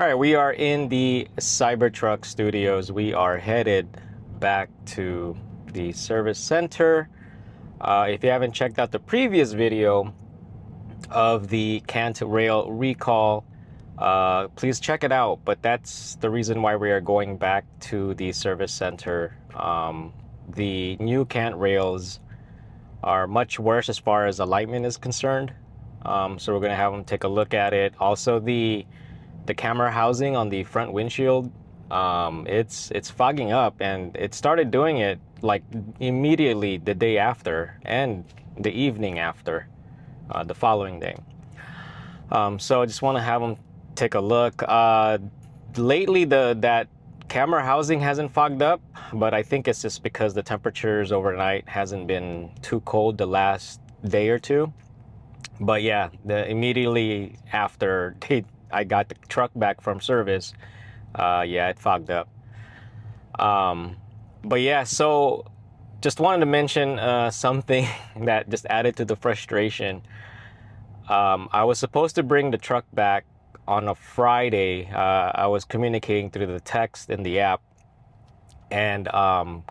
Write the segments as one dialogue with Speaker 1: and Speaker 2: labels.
Speaker 1: All right, we are in the Cybertruck studios. We are headed back to the service center. If you haven't checked out the previous video of the Cant Rail Recall, please check it out. But that's the reason why we are going back to the service center. The new Cant rails are much worse as far as alignment is concerned. So we're going to have them take a look at it. Also, the camera housing on the front windshield, it's fogging up, and it started doing it like immediately the day after and the evening after, the following day. So I just want to have them take a look. Lately, that camera housing hasn't fogged up, but I think it's just because the temperatures overnight hasn't been too cold the last day or two. But yeah, immediately after I got the truck back from service, yeah, it fogged up. But yeah, so just wanted to mention something that just added to the frustration. I was supposed to bring the truck back on a Friday. I was communicating through the text in the app and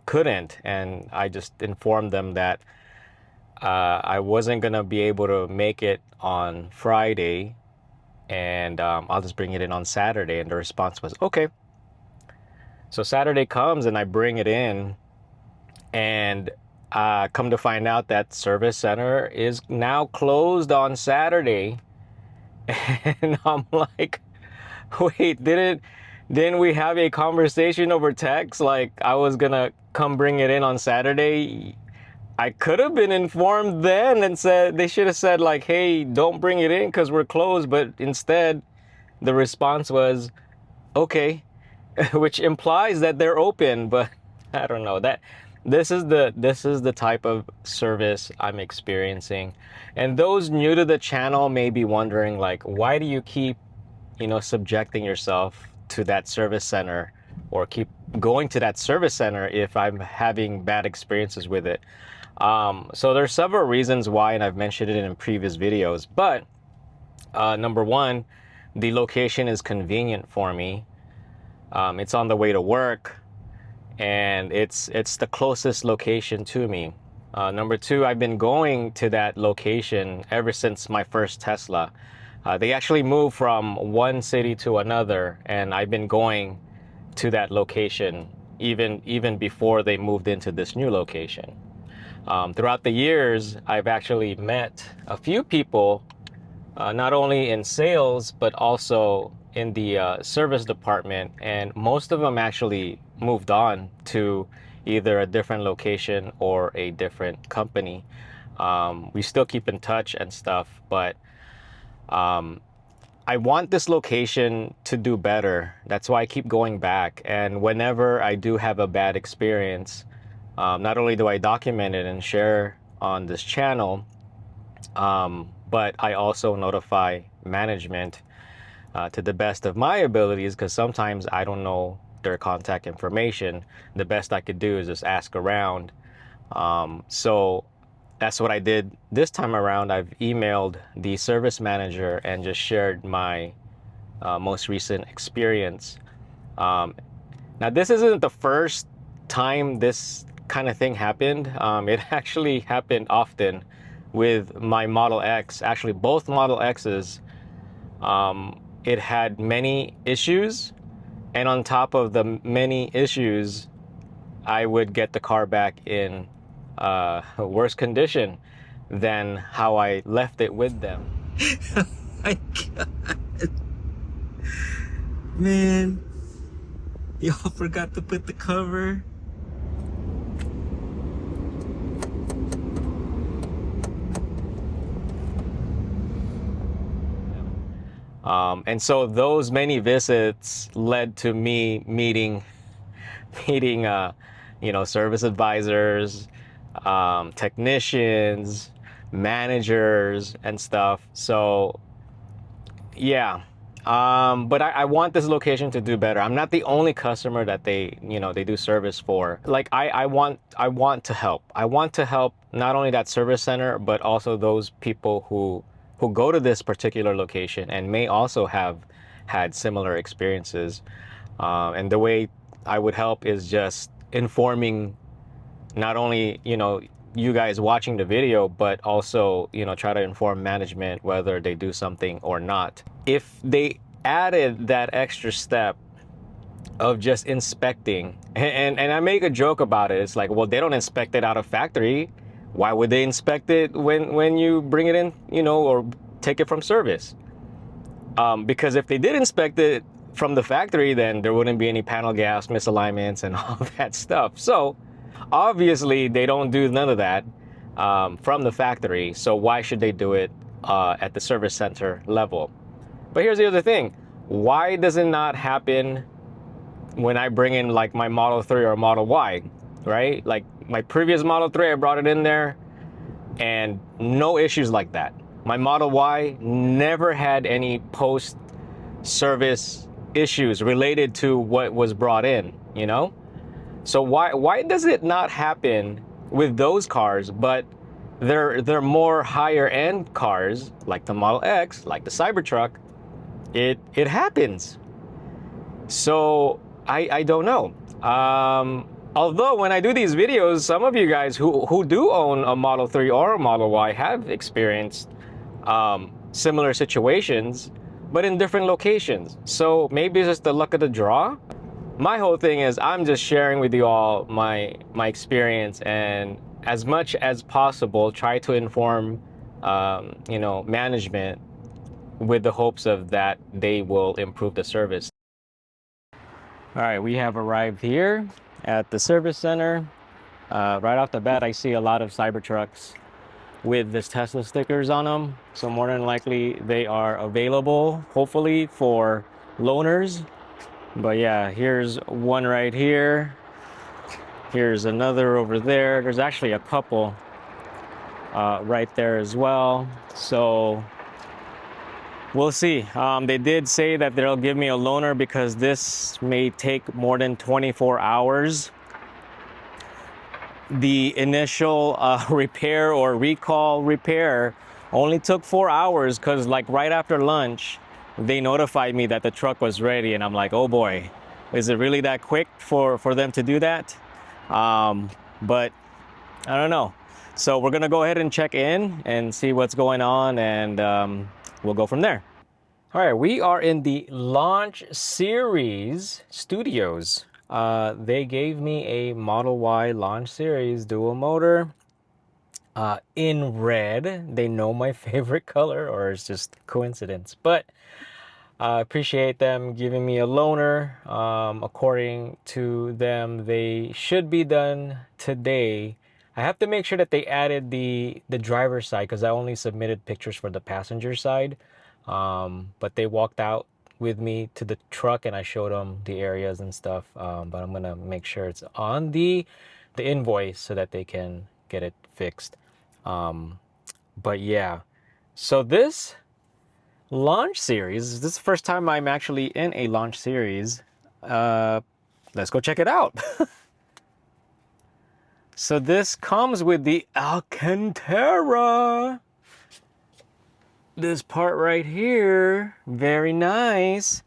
Speaker 1: couldn't. And I just informed them that I wasn't going to be able to make it on Friday, and I'll just bring it in on Saturday. And the response was, okay. So Saturday comes and I bring it in, and come to find out that service center is now closed on Saturday. And I'm like, wait, didn't we have a conversation over text? Like I was gonna come bring it in on Saturday. I could have been informed then and said, they should have said like, hey, don't bring it in because we're closed. But instead, the response was, okay, which implies that they're open. But I don't know, that this is the type of service I'm experiencing. And those new to the channel may be wondering like, why do you keep, subjecting yourself to that service center, or keep going to that service center if I'm having bad experiences with it? So there's several reasons why, and I've mentioned it in previous videos, but number one, the location is convenient for me. It's on the way to work, and it's the closest location to me. Number two, I've been going to that location ever since my first Tesla. They actually moved from one city to another, and I've been going to that location even before they moved into this new location. Throughout the years, I've actually met a few people, not only in sales, but also in the service department. And most of them actually moved on to either a different location or a different company. We still keep in touch and stuff, but I want this location to do better. That's why I keep going back. And whenever I do have a bad experience, not only do I document it and share on this channel, but I also notify management to the best of my abilities, because sometimes I don't know their contact information. The best I could do is just ask around. So that's what I did this time around. I've emailed the service manager and just shared my most recent experience. Now, this isn't the first time this kind of thing happened. It actually happened often with my Model X. Actually, both Model X's, it had many issues, and on top of the many issues, I would get the car back in worse condition than how I left it with them.
Speaker 2: Oh my God. Man, y'all forgot to put the cover.
Speaker 1: And so those many visits led to me meeting, service advisors, technicians, managers, and stuff. So, yeah. But I want this location to do better. I'm not the only customer that they do service for. Like I want to help. I want to help not only that service center, but also those people who go to this particular location and may also have had similar experiences. And the way I would help is just informing not only, you guys watching the video, but also, try to inform management whether they do something or not. If they added that extra step of just inspecting, and I make a joke about it. It's like, well, they don't inspect it out of factory. Why would they inspect it when you bring it in, or take it from service? Because if they did inspect it from the factory, then there wouldn't be any panel gaps, misalignments, and all that stuff. So obviously they don't do none of that from the factory. So why should they do it at the service center level? But here's the other thing. Why does it not happen when I bring in like my Model 3 or Model Y, right? Like my previous Model 3, I brought it in there and no issues like that. My Model Y never had any post-service issues related to what was brought in, So why does it not happen with those cars, but they're more higher end cars like the Model X, like the Cybertruck, it happens. So I don't know. Although when I do these videos, some of you guys who do own a Model 3 or a Model Y have experienced similar situations, but in different locations. So maybe it's just the luck of the draw. My whole thing is I'm just sharing with you all my experience, and as much as possible try to inform management with the hopes of that they will improve the service. All right, we have arrived here at the service center. Right off the bat, I see a lot of Cybertrucks with this Tesla stickers on them. So more than likely they are available, hopefully, for loaners. But yeah, here's one right here. Here's another over there. There's actually a couple right there as well. So we'll see. They did say that they'll give me a loaner because this may take more than 24 hours. The initial repair or recall repair only took 4 hours because like right after lunch, they notified me that the truck was ready. And I'm like, oh boy, is it really that quick for them to do that? But I don't know. So we're gonna go ahead and check in and see what's going on, and we'll go from there. All right, we are in the Launch Series Studios. They gave me a Model Y Launch Series dual motor in red. They know my favorite color, or it's just coincidence. But I appreciate them giving me a loaner. According to them, they should be done today. I have to make sure that they added the driver's side because I only submitted pictures for the passenger side. But they walked out with me to the truck and I showed them the areas and stuff. But I'm gonna make sure it's on the invoice so that they can get it fixed. But yeah, so this Launch Series, this is the first time I'm actually in a Launch Series. Let's go check it out. So this comes with the Alcantara. This part right here, very nice.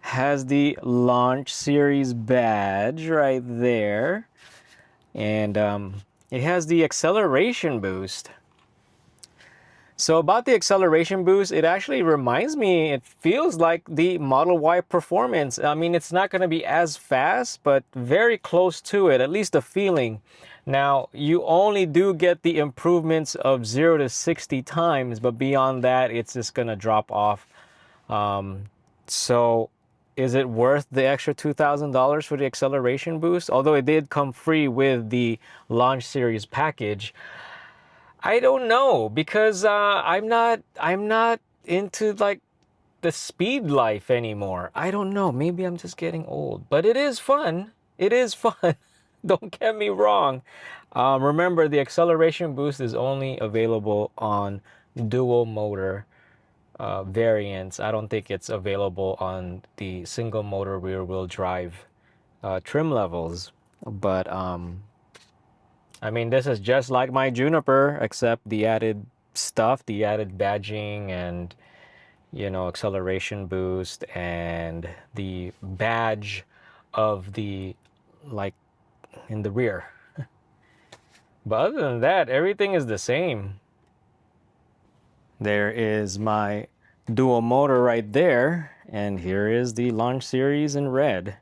Speaker 1: Has the Launch Series badge right there. And it has the acceleration boost. So about the acceleration boost, it actually reminds me, it feels like the Model Y Performance. I mean, it's not going to be as fast, but very close to it, at least the feeling. Now, you only do get the improvements of 0 to 60 times, but beyond that, it's just going to drop off. So is it worth the extra $2,000 for the acceleration boost? Although it did come free with the Launch Series package. I don't know, because I'm not into like the speed life anymore. I don't know. Maybe I'm just getting old, but it is fun. It is fun. Don't get me wrong. Remember, the acceleration boost is only available on dual motor variants. I don't think it's available on the single motor rear wheel drive trim levels. But I mean, this is just like my Juniper, except the added stuff, the added badging and you know, acceleration boost and the badge of the, like, in the rear. But other than that, everything is the same. There is my dual motor right there, and here is the launch series in red.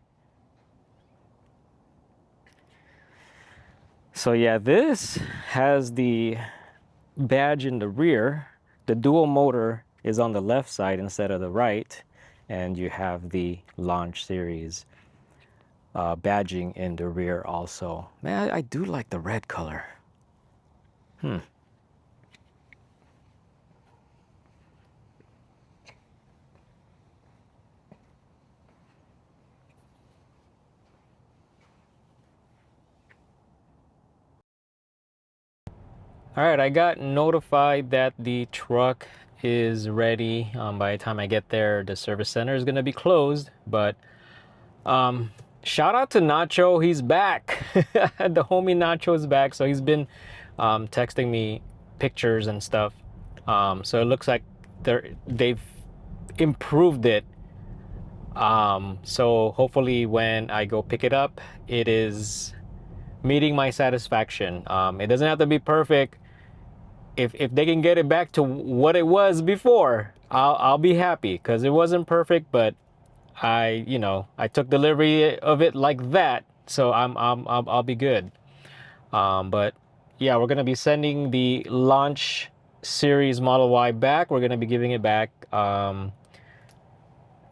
Speaker 1: So yeah, this has the badge in the rear. The dual motor is on the left side instead of the right, and you have the launch series badging in the rear also. Man, I do like the red color. All right, I got notified that the truck is ready. By the time I get there, the service center is gonna be closed. But shout out to Nacho, he's back. The homie Nacho is back. So he's been texting me pictures and stuff. So it looks like they've improved it. So hopefully when I go pick it up, it is meeting my satisfaction. It doesn't have to be perfect. If they can get it back to what it was before, I'll be happy, because it wasn't perfect, but I took delivery of it like that, so I'll be good. But yeah, we're gonna be sending the launch series Model Y back. We're gonna be giving it back.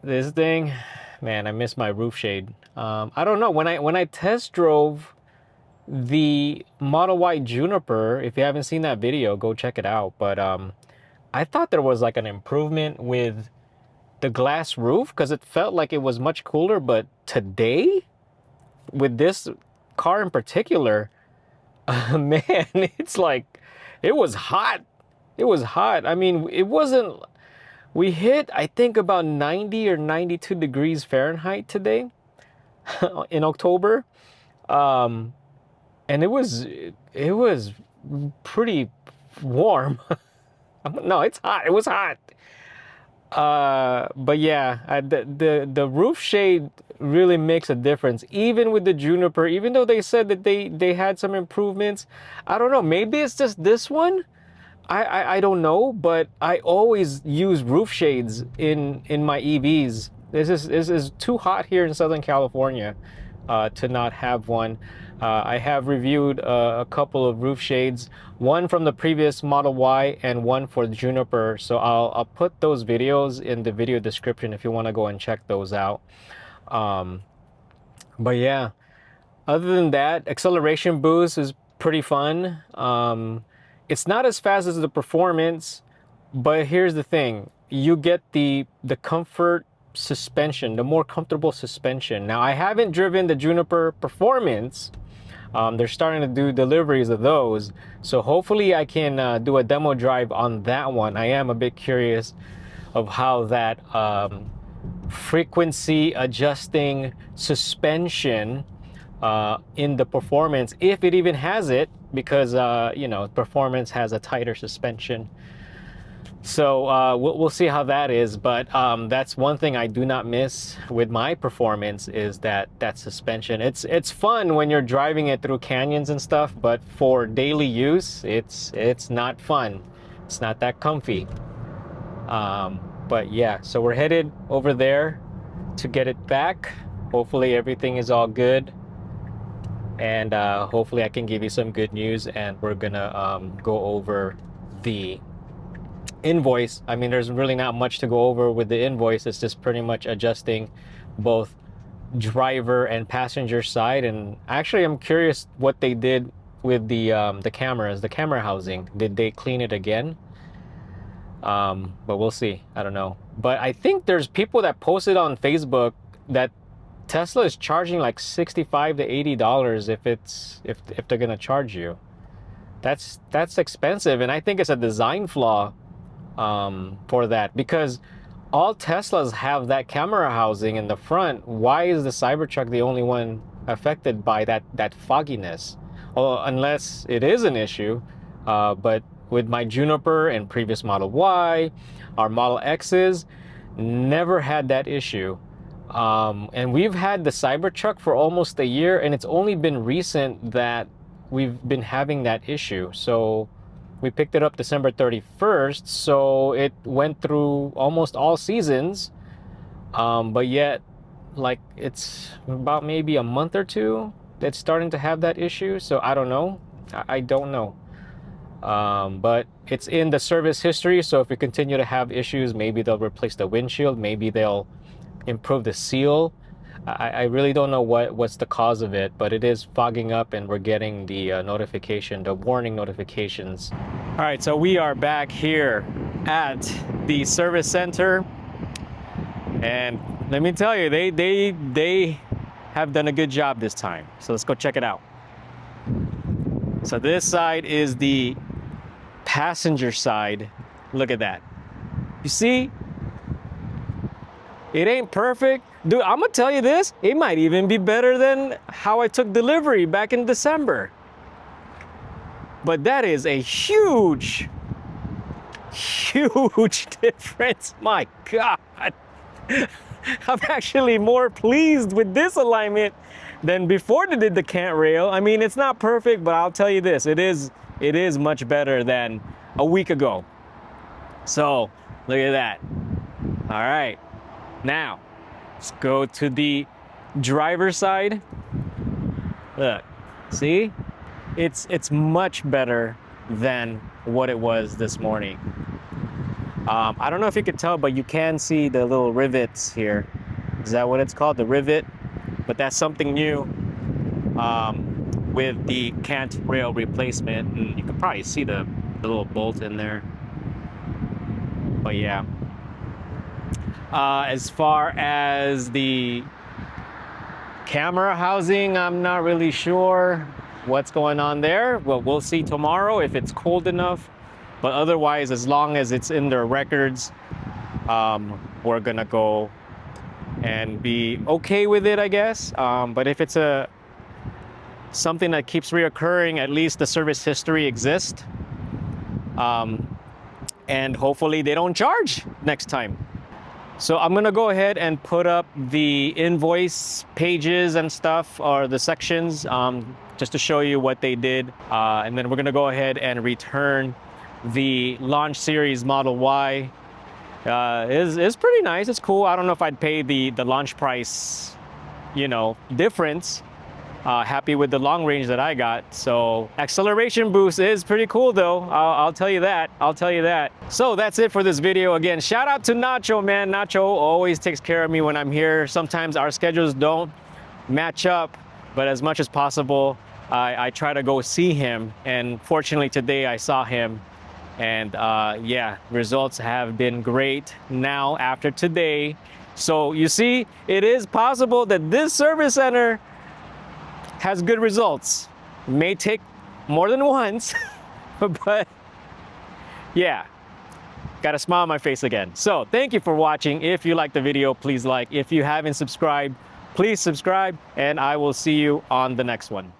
Speaker 1: This thing, man, I miss my roof shade. I don't know, when I test drove the Model Y Juniper, if you haven't seen that video, go check it out. But I thought there was like an improvement with the glass roof, because it felt like it was much cooler. But today, with this car in particular, man, it's like, it was hot. It was hot. I mean, it wasn't, we hit, I think, about 90 or 92 degrees Fahrenheit today in October. And it was pretty warm. No, it's hot. It was hot. But yeah, the roof shade really makes a difference. Even with the Juniper, even though they said that they had some improvements, I don't know. Maybe it's just this one. I don't know. But I always use roof shades in my EVs. This is too hot here in Southern California to not have one. I have reviewed a couple of roof shades, one from the previous Model Y and one for the Juniper. So I'll put those videos in the video description if you want to go and check those out. But yeah, other than that, acceleration boost is pretty fun. It's not as fast as the performance, but here's the thing. You get the comfort suspension, the more comfortable suspension. Now, I haven't driven the Juniper Performance. They're starting to do deliveries of those, so hopefully I can do a demo drive on that one. I am a bit curious of how that frequency adjusting suspension in the Performance, if it even has it, because Performance has a tighter suspension. So we'll see how that is. But that's one thing I do not miss with my Performance, is that suspension. It's fun when you're driving it through canyons and stuff, but for daily use, it's not fun. It's not that comfy. But yeah, so we're headed over there to get it back. Hopefully everything is all good, and hopefully I can give you some good news, and we're gonna go over the invoice. I mean, there's really not much to go over with the invoice. It's just pretty much adjusting both driver and passenger side. And actually, I'm curious what they did with the cameras, the camera housing. Did they clean it again? But we'll see. I don't know. But I think there's people that posted on Facebook that Tesla is charging like $65 to $80 if they're gonna charge you. That's expensive, and I think it's a design flaw for that, because all Teslas have that camera housing in the front. Why is the Cybertruck the only one affected by that fogginess? Well, unless it is an issue, but with my Juniper and previous Model Y, our Model X's, never had that issue. And we've had the Cybertruck for almost a year, and it's only been recent that we've been having that issue. So we picked it up December 31st, so it went through almost all seasons. But yet, like, it's about maybe a month or two that's starting to have that issue. So I don't know. I don't know. But it's in the service history, so if we continue to have issues, maybe they'll replace the windshield, maybe they'll improve the seal. I really don't know what's the cause of it, but it is fogging up and we're getting the notification, the warning notifications. All right, so we are back here at the service center, and let me tell you, they have done a good job this time. So let's go check it out. So this side is the passenger side. Look at that. You see? It ain't perfect. Dude, I'm gonna tell you this, it might even be better than how I took delivery back in December. But that is a huge, huge difference. My God. I'm actually more pleased with this alignment than before they did the Cant Rail. I mean, it's not perfect, but I'll tell you this, it is much better than a week ago. So, look at that. All right. Now, let's go to the driver's side. Look, see? It's much better than what it was this morning. I don't know if you could tell, but you can see the little rivets here. Is that what it's called? The rivet? But that's something new with the Cant Rail replacement. And you can probably see the little bolt in there. But yeah. As far as the camera housing, I'm not really sure what's going on there. Well, we'll see tomorrow if it's cold enough. But otherwise, as long as it's in their records, we're gonna go and be okay with it, I guess. But if it's something that keeps reoccurring, at least the service history exists. And hopefully they don't charge next time. So I'm gonna go ahead and put up the invoice pages and stuff, or the sections, just to show you what they did. And then we're gonna go ahead and return the Launch Series Model Y. Is pretty nice, it's cool. I don't know if I'd pay the launch price, you know, difference. Happy with the long range that I got. So acceleration boost is pretty cool though. I'll tell you that. I'll tell you that. So that's it for this video. Again, shout out to Nacho, man. Nacho always takes care of me when I'm here. Sometimes our schedules don't match up, but as much as possible, I try to go see him. And fortunately today I saw him. And yeah, results have been great now after today. So you see, it is possible that this service center has good results. It may take more than once, but yeah, got a smile on my face again. So thank you for watching. If you liked the video, please like. If you haven't subscribed, please subscribe, and I will see you on the next one.